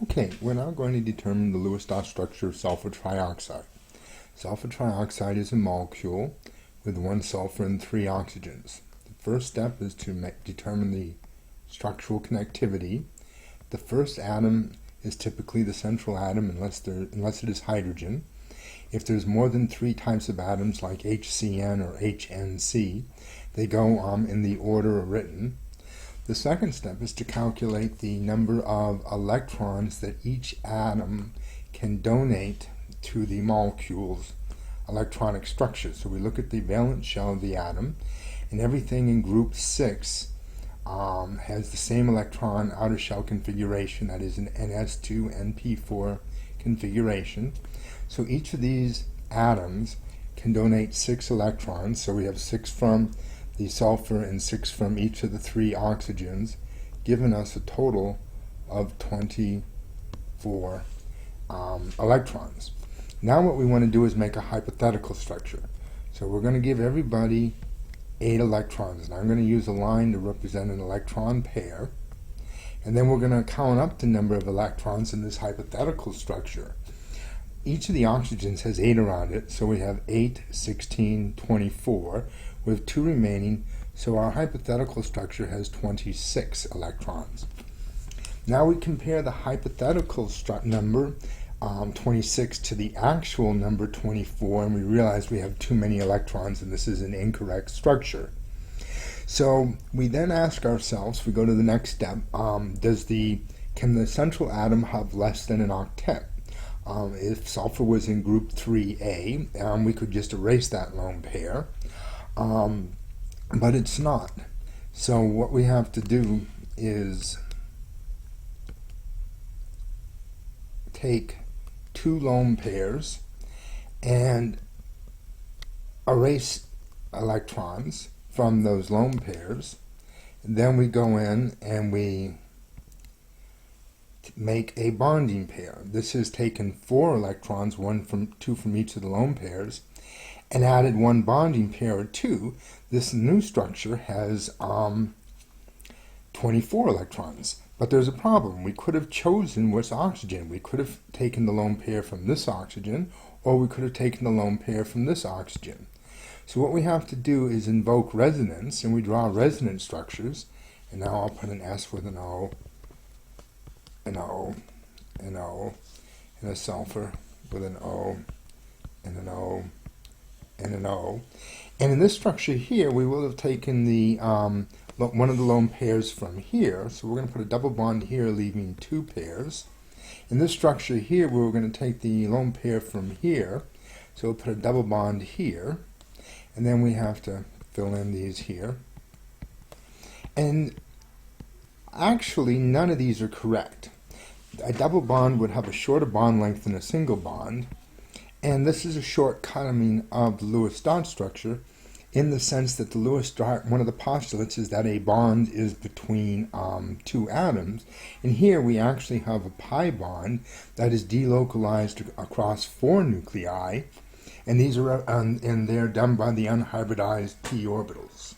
Okay, we're now going to determine the Lewis dot structure of sulfur trioxide. Sulfur trioxide is a molecule with one sulfur and three oxygens. The first step is to determine the structural connectivity. The first atom is typically the central atom unless it is hydrogen. If there's more than three types of atoms like HCN or HNC, they go in the order written. The second step is to calculate the number of electrons that each atom can donate to the molecule's electronic structure. So we look at the valence shell of the atom, and everything in group 6 has the same electron outer shell configuration, that is an ns2-np4 configuration. So each of these atoms can donate 6 electrons, so we have 6 from the sulfur and 6 from each of the 3 oxygens, giving us a total of 24 electrons. Now what we want to do is make a hypothetical structure. So we're going to give everybody 8 electrons. Now I'm going to use a line to represent an electron pair, and then we're going to count up the number of electrons in this hypothetical structure. Each of the oxygens has 8 around it, so we have 8, 16, 24. We have 2 remaining, so our hypothetical structure has 26 electrons. Now we compare the hypothetical number 26 to the actual number 24, and we realize we have too many electrons and this is an incorrect structure. So we then ask ourselves, we go to the next step, can the central atom have less than an octet? If sulfur was in group 3A, we could just erase that lone pair, but it's not. So what we have to do is take 2 lone pairs and erase electrons from those lone pairs. Then we go in and we make a bonding pair. This has taken 4 electrons, 2 from each of the lone pairs, and added 1 bonding pair or 2. This new structure has 24 electrons. But there's a problem. We could have chosen which oxygen. We could have taken the lone pair from this oxygen, or we could have taken the lone pair from this oxygen. So what we have to do is invoke resonance, and we draw resonance structures. And now I'll put an S with an O, an O, an O, and a sulfur with an O, and an O, and an O. And in this structure here, we will have taken the one of the lone pairs from here. So we're going to put a double bond here, leaving 2 pairs. In this structure here, we're going to take the lone pair from here. So we'll put a double bond here. And then we have to fill in these here. And actually, none of these are correct. A double bond would have a shorter bond length than a single bond. And this is a shortcoming of the Lewis dot structure, in the sense that the Lewis dot, one of the postulates is that a bond is between 2 atoms. And here we actually have a pi bond that is delocalized across 4 nuclei. And these are and they're done by the unhybridized p orbitals.